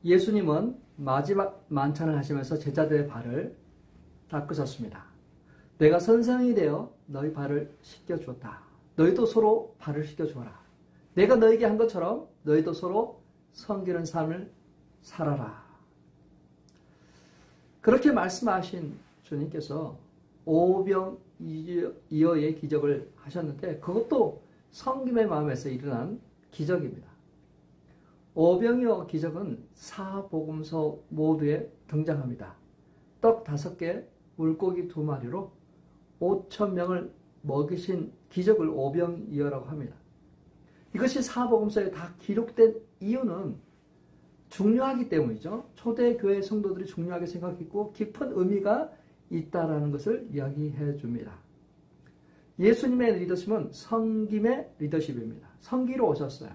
예수님은 마지막 만찬을 하시면서 제자들의 발을 닦으셨습니다. 내가 선생이 되어 너희 발을 씻겨주었다. 너희도 서로 발을 씻겨주어라. 내가 너에게 한 것처럼 너희도 서로 섬기는 삶을 살아라. 그렇게 말씀하신 주님께서 오병이어의 기적을 하셨는데 그것도 섬김의 마음에서 일어난 기적입니다. 오병이어 기적은 사복음서 모두에 등장합니다. 떡 5개, 물고기 2마리로 5,000명을 먹이신 기적을 오병이어라고 합니다. 이것이 사복음서에 다 기록된 이유는 중요하기 때문이죠. 초대교회 성도들이 중요하게 생각했고 깊은 의미가 있다라는 것을 이야기해 줍니다. 예수님의 리더십은 섬김의 리더십입니다. 섬기러 오셨어요.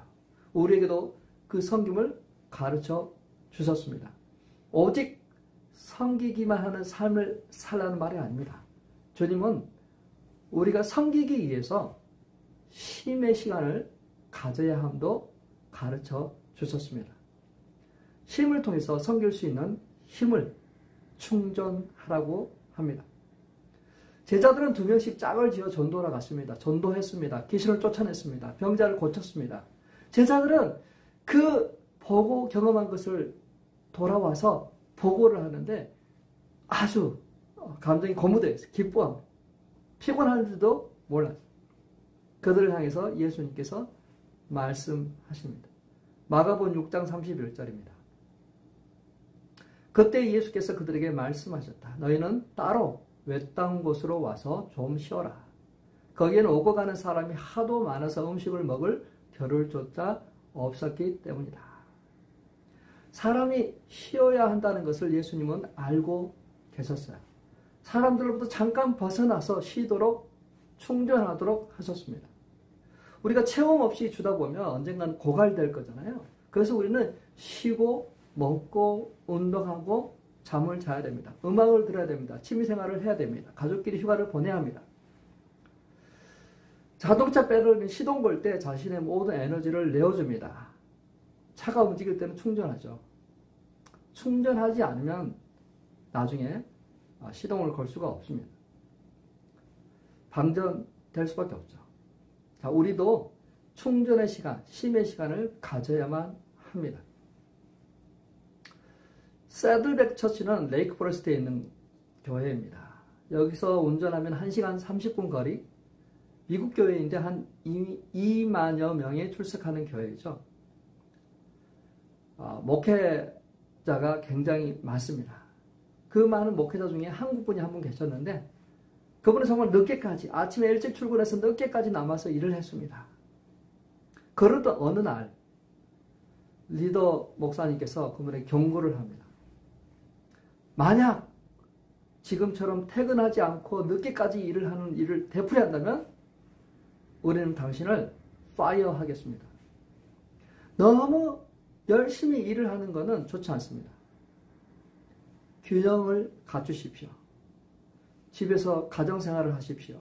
우리에게도 그 섬김을 가르쳐 주셨습니다. 오직 섬기기만 하는 삶을 살라는 말이 아닙니다. 주님은 우리가 섬기기 위해서 쉼의 시간을 가져야 함도 가르쳐 주셨습니다. 쉼을 통해서 섬길 수 있는 힘을 충전하라고 합니다. 제자들은 2명씩 짝을 지어 전도하러 갔습니다. 전도했습니다. 귀신을 쫓아냈습니다. 병자를 고쳤습니다. 제자들은 그 보고 경험한 것을 돌아와서 보고를 하는데 아주 감정이 고무되어 있어요. 기뻐합니다. 피곤한지도 몰랐어요. 그들을 향해서 예수님께서 말씀하십니다. 마가복음 6장 31절입니다. 그때 예수께서 그들에게 말씀하셨다. 너희는 따로 외딴 곳으로 와서 좀 쉬어라. 거기에는 오고 가는 사람이 하도 많아서 음식을 먹을 겨를조차 없었기 때문이다. 사람이 쉬어야 한다는 것을 예수님은 알고 계셨어요. 사람들로부터 잠깐 벗어나서 쉬도록 충전하도록 하셨습니다. 우리가 체험 없이 주다 보면 언젠간 고갈될 거잖아요. 그래서 우리는 쉬고 먹고 운동하고 잠을 자야 됩니다. 음악을 들어야 됩니다. 취미생활을 해야 됩니다. 가족끼리 휴가를 보내야 합니다. 자동차 배터리는 시동 걸 때 자신의 모든 에너지를 내어줍니다. 차가 움직일 때는 충전하죠. 충전하지 않으면 나중에 시동을 걸 수가 없습니다. 방전될 수밖에 없죠. 자, 우리도 충전의 시간, 쉼의 시간을 가져야만 합니다. 새들백 처치는 레이크 포레스트에 있는 교회입니다. 여기서 운전하면 1시간 30분 거리, 미국 교회인데 한 2만여 명이 출석하는 교회이죠. 목회자가 굉장히 많습니다. 그 많은 목회자 중에 한국분이 한 분 계셨는데 그분은 정말 늦게까지, 아침에 일찍 출근해서 늦게까지 남아서 일을 했습니다. 그러던 어느 날 리더 목사님께서 그분에게 경고를 합니다. 만약 지금처럼 퇴근하지 않고 늦게까지 일을 하는 일을 되풀이한다면 우리는 당신을 파이어 하겠습니다. 너무 열심히 일을 하는 것은 좋지 않습니다. 균형을 갖추십시오. 집에서 가정생활을 하십시오.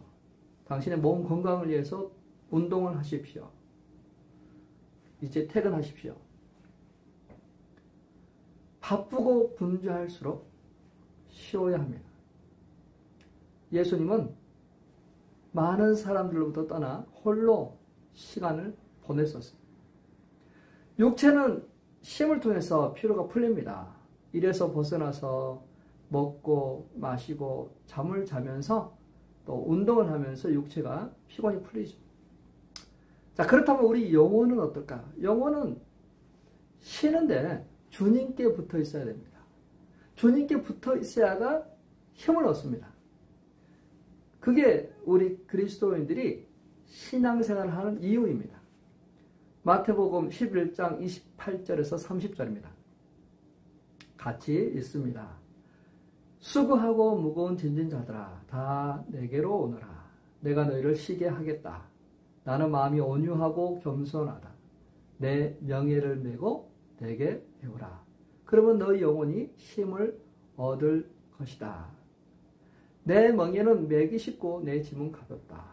당신의 몸 건강을 위해서 운동을 하십시오. 이제 퇴근하십시오. 바쁘고 분주할수록 쉬어야 합니다. 예수님은 많은 사람들로부터 떠나 홀로 시간을 보냈었습니다. 육체는 쉼을 통해서 피로가 풀립니다. 일에서 벗어나서 먹고 마시고 잠을 자면서 또 운동을 하면서 육체가 피곤이 풀리죠. 자, 그렇다면 우리 영혼은 어떨까? 영혼은 쉬는데 주님께 붙어 있어야 됩니다. 주님께 붙어 있어야가 힘을 얻습니다. 그게 우리 그리스도인들이 신앙생활을 하는 이유입니다. 마태복음 11장 28절에서 30절입니다. 같이 읽습니다. 수고하고 무거운 짐진 자들아 다 내게로 오너라. 내가 너희를 쉬게 하겠다. 나는 마음이 온유하고 겸손하다. 내 명예를 메고 내게 배우라. 그러면 너희 영혼이 쉼을 얻을 것이다. 내 멍에는 매기 쉽고 내 짐은 가볍다.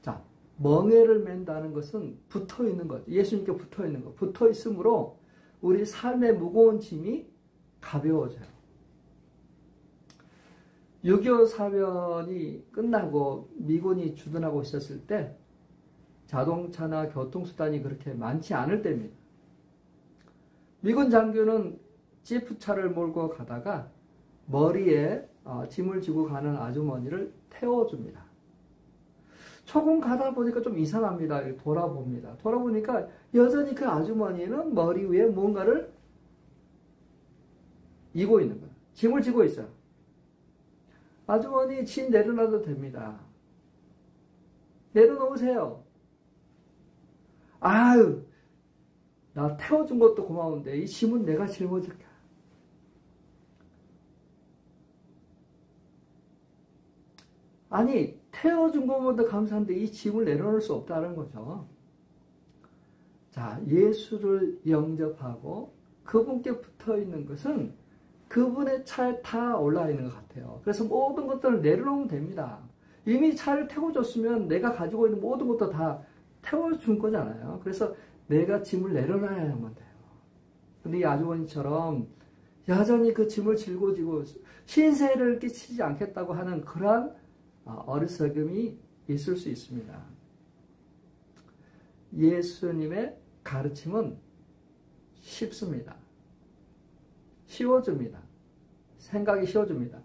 자, 멍에를 맨다는 것은 붙어 있는 것. 예수님께 붙어 있는 것. 붙어 있으므로 우리 삶의 무거운 짐이 가벼워져요. 6.25 사변이 끝나고 미군이 주둔하고 있었을 때 자동차나 교통수단이 그렇게 많지 않을 때입니다. 미군 장교는 지프차를 몰고 가다가 머리에 짐을 지고 가는 아주머니를 태워줍니다. 조금 가다 보니까 좀 이상합니다. 돌아봅니다. 돌아보니까 여전히 그 아주머니는 머리 위에 뭔가를 이고 있는 거예요. 짐을 지고 있어요. 아주머니 짐 내려놔도 됩니다. 내려놓으세요. 아유, 나 태워준 것도 고마운데 이 짐은 내가 짊어질게. 아니, 태워준 것보다 감사한데 이 짐을 내려놓을 수 없다는 거죠. 자, 예수를 영접하고 그분께 붙어 있는 것은 그분의 차에 다 올라 있는 것 같아요. 그래서 모든 것들을 내려놓으면 됩니다. 이미 차를 태워줬으면 내가 가지고 있는 모든 것도 다 태워준 거잖아요. 그래서 내가 짐을 내려놔야만 돼요. 근데 이 아주머니처럼 여전히 그 짐을 짊어지고 신세를 끼치지 않겠다고 하는 그러한 어리석음이 있을 수 있습니다. 예수님의 가르침은 쉽습니다. 쉬워집니다. 생각이 쉬워집니다.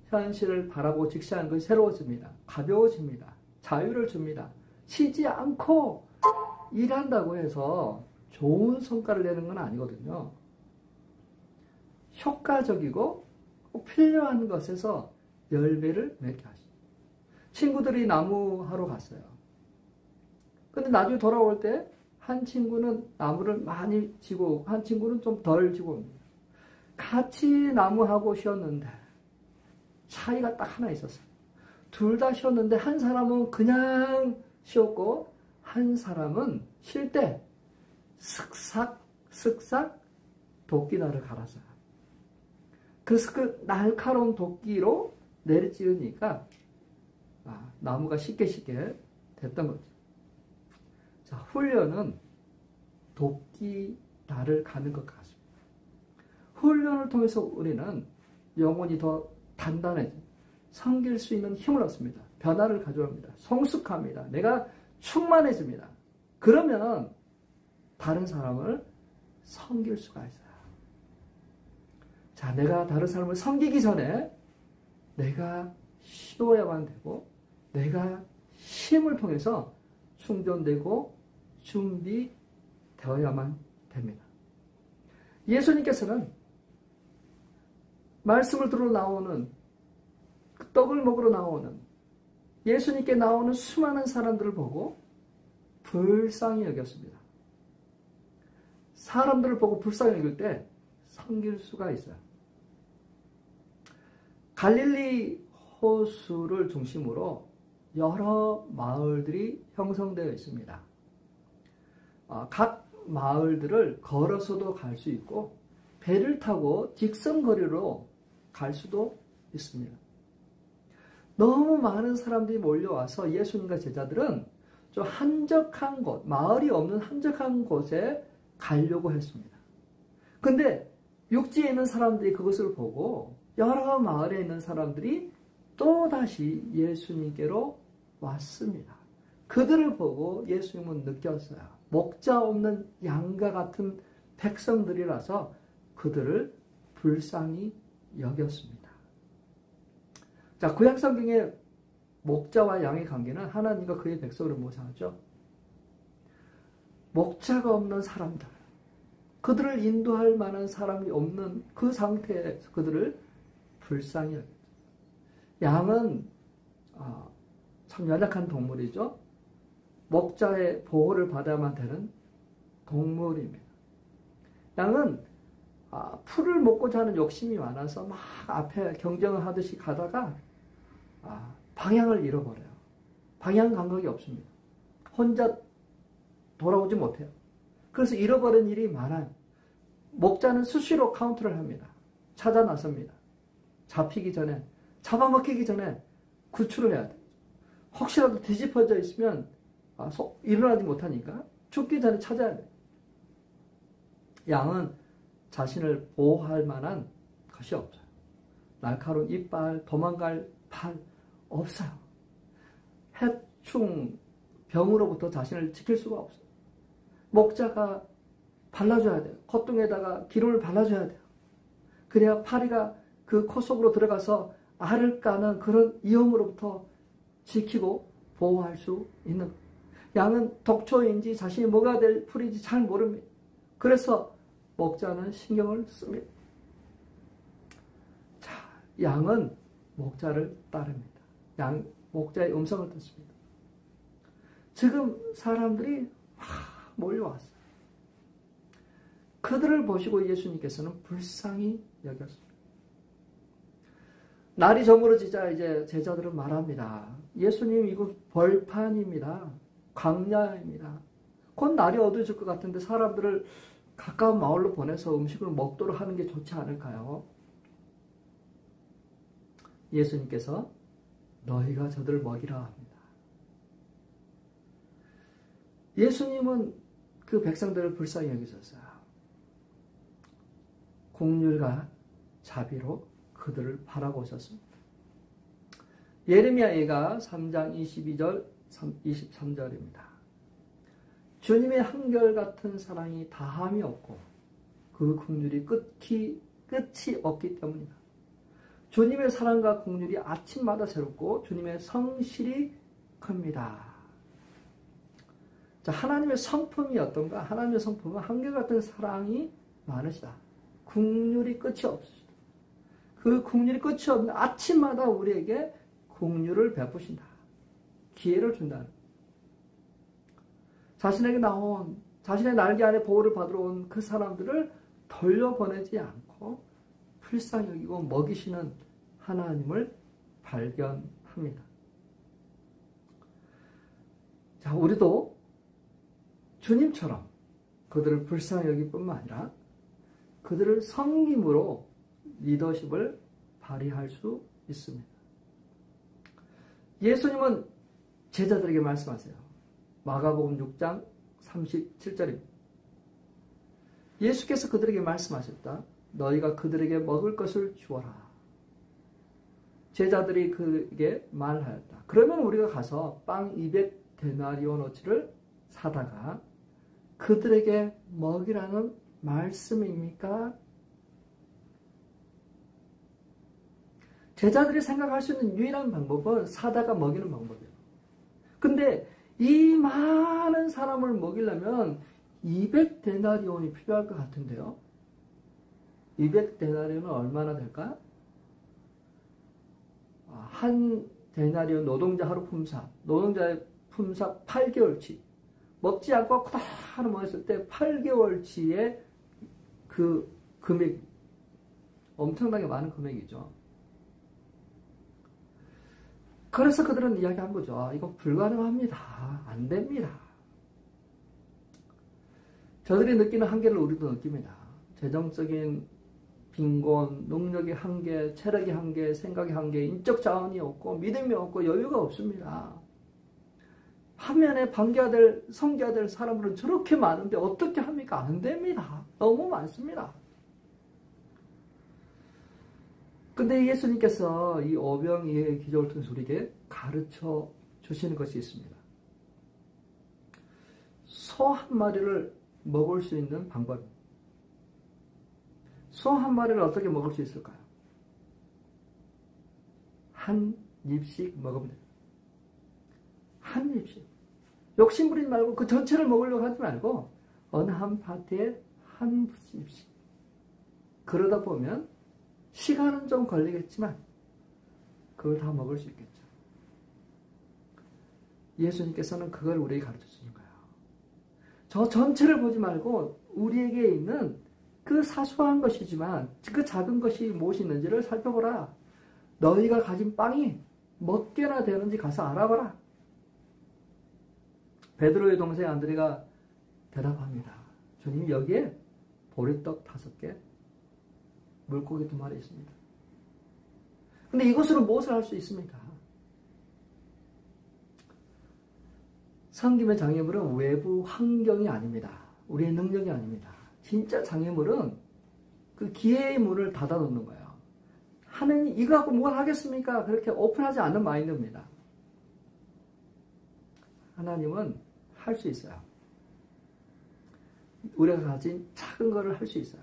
현실을 바라보고 직시하는 것이 새로워집니다. 가벼워집니다. 자유를 줍니다. 쉬지 않고 일한다고 해서 좋은 성과를 내는 건 아니거든요. 효과적이고 필요한 것에서 열매를 맺게 하십니다. 친구들이 나무하러 갔어요. 근데 나중에 돌아올 때 한 친구는 나무를 많이 지고 오고 한 친구는 좀 덜 지고 옵니다. 같이 나무하고 쉬었는데 차이가 딱 하나 있었어요. 둘 다 쉬었는데 한 사람은 그냥 쉬었고 한 사람은 쉴 때 쓱싹 도끼날을 갈았어요. 그래서 그 날카로운 도끼로 내리찌르니까 나무가 쉽게 됐던 거죠. 자, 훈련은 도끼날을 가는 것 같습니다. 훈련을 통해서 우리는 영혼이 더 단단해져 섬길 수 있는 힘을 얻습니다. 변화를 가져옵니다. 성숙합니다. 내가 충만해집니다. 그러면 다른 사람을 섬길 수가 있어요. 자, 내가 다른 사람을 섬기기 전에 내가 쉬어야만 되고 내가 쉼을 통해서 충전되고 준비되어야만 됩니다. 예수님께서는 말씀을 들어 나오는 떡을 먹으러 나오는 예수님께 나오는 수많은 사람들을 보고 불쌍히 여겼습니다. 사람들을 보고 불쌍히 여길 때 섬길 수가 있어요. 갈릴리 호수를 중심으로 여러 마을들이 형성되어 있습니다. 각 마을들을 걸어서도 갈 수 있고 배를 타고 직선거리로 갈 수도 있습니다. 너무 많은 사람들이 몰려와서 예수님과 제자들은 좀 한적한 곳, 마을이 없는 한적한 곳에 가려고 했습니다. 근데 육지에 있는 사람들이 그것을 보고 여러 마을에 있는 사람들이 또다시 예수님께로 왔습니다. 그들을 보고 예수님은 느꼈어요. 목자 없는 양과 같은 백성들이라서 그들을 불쌍히 여겼습니다. 자, 구약 성경의 목자와 양의 관계는 하나님과 그의 백성을 묘사하죠. 목자가 없는 사람들, 그들을 인도할 만한 사람이 없는 그 상태에서 그들을 불쌍히 여겼죠. 양은 참 연약한 동물이죠. 목자의 보호를 받아야만 되는 동물입니다. 양은 풀을 먹고자 하는 욕심이 많아서 막 앞에 경쟁을 하듯이 가다가 방향을 잃어버려요. 방향 감각이 없습니다. 혼자 돌아오지 못해요. 그래서 잃어버린 일이 많아요. 목자는 수시로 카운트를 합니다. 찾아 나섭니다. 잡히기 전에, 잡아먹히기 전에 구출을 해야 돼요. 혹시라도 뒤집어져 있으면 일어나지 못하니까 죽기 전에 찾아야 돼요. 양은 자신을 보호할 만한 것이 없어요. 날카로운 이빨, 도망갈 팔 없어요. 해충, 병으로부터 자신을 지킬 수가 없어요. 목자가 발라줘야 돼요. 콧등에다가 기름을 발라줘야 돼요. 그래야 파리가 그 코 속으로 들어가서 알을 까는 그런 위험으로부터 지키고 보호할 수 있는 거예요. 양은 독초인지 자신이 뭐가 될 풀인지 잘 모릅니다. 그래서 목자는 신경을 씁니다. 자, 양은 목자를 따릅니다. 목자의 음성을 듣습니다. 지금 사람들이 막 몰려왔어요. 그들을 보시고 예수님께서는 불쌍히 여겼습니다. 날이 저물어지자 이제 제자들은 말합니다. 예수님, 이곳 벌판입니다. 광야입니다. 곧 날이 어두워질 것 같은데 사람들을 가까운 마을로 보내서 음식을 먹도록 하는 게 좋지 않을까요? 예수님께서 너희가 저들을 먹이라 합니다. 예수님은 그 백성들을 불쌍히 여기셨어요. 긍휼과 자비로 그들을 바라보셨습니다. 예레미야가 3장 22절 23절입니다. 주님의 한결같은 사랑이 다함이 없고 그 긍휼이 끝이 없기 때문이다. 주님의 사랑과 긍휼이 아침마다 새롭고 주님의 성실이 큽니다. 자, 하나님의 성품이 어떤가? 하나님의 성품은 한결같은 사랑이 많으시다. 긍휼이 끝이 없으시다. 그 긍휼이 끝이 없는 아침마다 우리에게 긍휼을 베푸신다. 기회를 준다. 자신에게 나온, 자신의 날개 안에 보호를 받으러 온 그 사람들을 돌려보내지 않고 불쌍히 여기고 먹이시는 하나님을 발견합니다. 자, 우리도 주님처럼 그들을 불쌍히 여길 뿐만 아니라 그들을 섬김으로 리더십을 발휘할 수 있습니다. 예수님은 제자들에게 말씀하세요. 마가복음 6장 37절입니다. 예수께서 그들에게 말씀하셨다. 너희가 그들에게 먹을 것을 주어라. 제자들이 그에게 말하였다. 그러면 우리가 가서 빵 200데나리오너치를 사다가 그들에게 먹이라는 말씀입니까? 제자들이 생각할 수 있는 유일한 방법은 사다가 먹이는 방법이에요. 근데 이 많은 사람을 먹이려면 200데나리온이 필요할 것 같은데요. 200데나리온은 얼마나 될까? 한 데나리온 노동자 하루 품삯, 노동자의 품삯 8개월치. 먹지 않고 그다로 먹었을 때 8개월치의 그 금액, 엄청나게 많은 금액이죠. 그래서 그들은 이야기한 거죠. 이건 불가능합니다. 안 됩니다. 저들이 느끼는 한계를 우리도 느낍니다. 재정적인 빈곤, 능력의 한계, 체력의 한계, 생각의 한계, 인적 자원이 없고 믿음이 없고 여유가 없습니다. 화면에 반겨야 될, 섬겨야 될 사람들은 저렇게 많은데 어떻게 합니까? 안 됩니다. 너무 많습니다. 근데 예수님께서 이 오병이의 기적을 통해서 우리에게 가르쳐 주시는 것이 있습니다. 소 한 마리를 먹을 수 있는 방법입니다. 소 한 마리를 어떻게 먹을 수 있을까요? 한 입씩 먹으면 돼요. 한 입씩. 욕심 부리지 말고 그 전체를 먹으려고 하지 말고 어느 한 파트에 한 입씩. 그러다 보면 시간은 좀 걸리겠지만 그걸 다 먹을 수 있겠죠. 예수님께서는 그걸 우리에게 가르쳐 주신 거예요. 저 전체를 보지 말고 우리에게 있는 그 사소한 것이지만 그 작은 것이 무엇이 있는지를 살펴보라. 너희가 가진 빵이 몇 개나 되는지 가서 알아봐라. 베드로의 동생 안드레가 대답합니다. 주님, 여기에 보리떡 5개, 물고기 2마리 있습니다. 근데 이것으로 무엇을 할 수 있습니까? 섬김의 장애물은 외부 환경이 아닙니다. 우리의 능력이 아닙니다. 진짜 장애물은 그 기회의 문을 닫아 놓는 거예요. 하느님 이거 갖고 뭘 하겠습니까? 그렇게 오픈하지 않는 마인드입니다. 하나님은 할 수 있어요. 우리가 가진 작은 거를 할 수 있어요.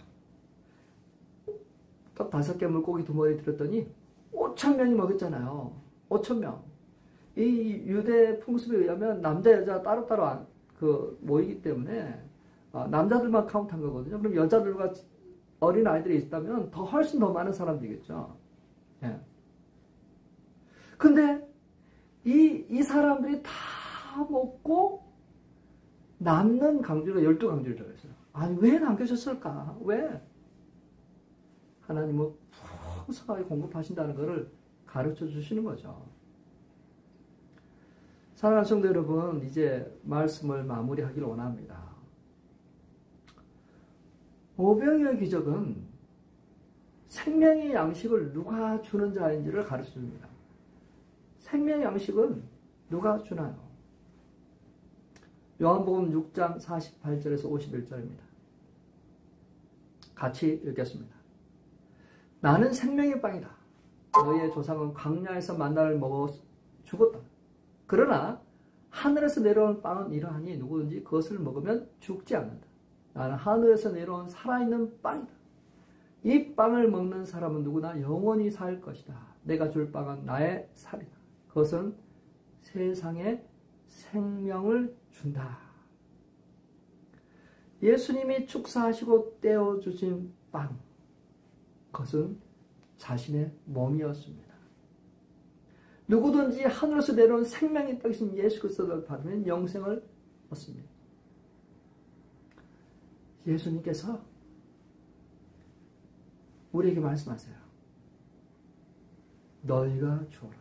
또 5개 물고기 2마리 들었더니 5,000명이 먹었잖아요. 5,000명. 이 유대 풍습에 의하면 남자 여자 따로따로 모이기 때문에 남자들만 카운트한 거거든요. 그럼 여자들과 어린 아이들이 있다면 훨씬 더 많은 사람들이겠죠. 예. 근데 이 사람들이 다 먹고 남는 강주가 12강주를 들었어요. 아니 왜 남겨졌을까? 왜? 하나님은 풍성하게 공급하신다는 것을 가르쳐 주시는 거죠. 사랑하는 성도 여러분, 이제 말씀을 마무리하기를 원합니다. 오병이어의 기적은 생명의 양식을 누가 주는 자인지를 가르쳐 줍니다. 생명의 양식은 누가 주나요? 요한복음 6장 48절에서 51절입니다. 같이 읽겠습니다. 나는 생명의 빵이다. 너희의 조상은 광야에서 만나를 먹어 죽었다. 그러나 하늘에서 내려온 빵은 이러하니 누구든지 그것을 먹으면 죽지 않는다. 나는 하늘에서 내려온 살아있는 빵이다. 이 빵을 먹는 사람은 누구나 영원히 살 것이다. 내가 줄 빵은 나의 살이다. 그것은 세상에 생명을 준다. 예수님이 축사하시고 떼어주신 빵, 그것은 자신의 몸이었습니다. 누구든지 하늘에서 내려온 생명의 떡이신 예수 그리스도를 받으면 영생을 얻습니다. 예수님께서 우리에게 말씀하세요. 너희가 주어라.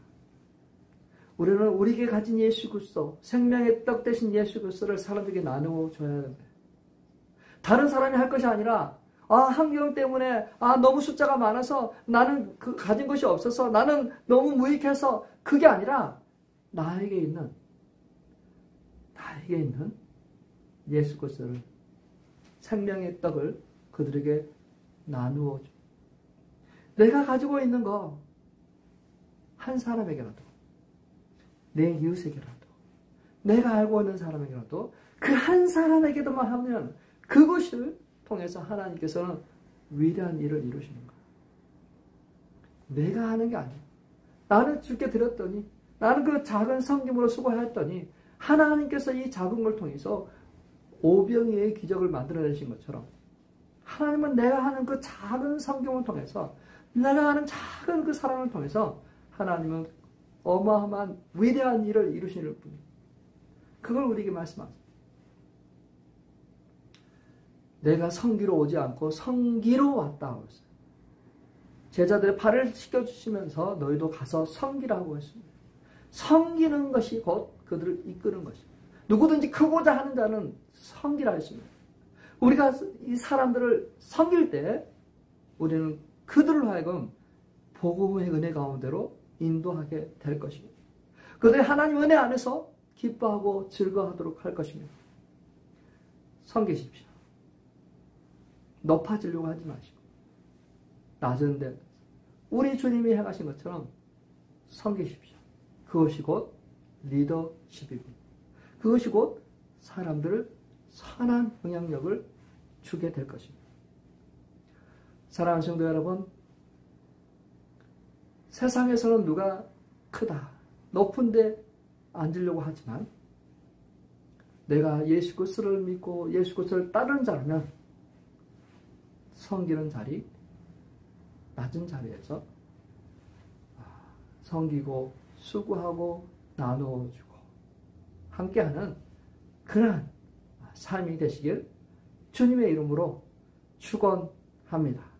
우리는 우리에게 가진 예수 그리스도, 생명의 떡 대신 예수 그리스도를 사람들에게 나누어 줘야 됩니다. 다른 사람이 할 것이 아니라 환경 때문에 너무 숫자가 많아서 나는 가진 것이 없어서 나는 너무 무익해서 그게 아니라 나에게 있는 예수 그리스도를 생명의 떡을 그들에게 나누어 줘. 내가 가지고 있는 거 한 사람에게라도 내 이웃에게라도 내가 알고 있는 사람에게라도 그 한 사람에게도만 하면 그것을 통해서 하나님께서는 위대한 일을 이루시는 거예요. 내가 하는 게 아니에요. 나는 주께 드렸더니 나는 그 작은 섬김으로 수고했더니 하나님께서 이 작은 걸 통해서 오병이어의 기적을 만들어내신 것처럼 하나님은 내가 하는 그 작은 섬김을 통해서 내가 하는 작은 그 사랑을 통해서 하나님은 어마어마한 위대한 일을 이루시는 분이에요. 그걸 우리에게 말씀하세요. 내가 성기로 오지 않고 성기로 왔다 하고 있어요. 제자들의 발을 씻겨주시면서 너희도 가서 성기라고 했습니다. 성기는 것이 곧 그들을 이끄는 것입니다. 누구든지 크고자 하는 자는 성기라 했습니다. 우리가 이 사람들을 섬길 때 우리는 그들을 하여금 복음의 은혜 가운데로 인도하게 될 것입니다. 그들의 하나님 은혜 안에서 기뻐하고 즐거워하도록 할 것입니다. 섬기십시오. 높아지려고 하지 마시고 낮은 데 우리 주님이 행하신 것처럼 섬기십시오. 그것이 곧 리더십입니다. 그것이 곧 사람들을 선한 영향력을 주게 될 것입니다. 사랑하는 성도 여러분, 세상에서는 누가 크다, 높은 데 앉으려고 하지만 내가 예수 그리스도를 믿고 예수 그리스도를 따르는 자라면 섬기는 자리, 낮은 자리에서 섬기고 수고하고 나누어주고 함께하는 그러한 삶이 되시길 주님의 이름으로 축원합니다.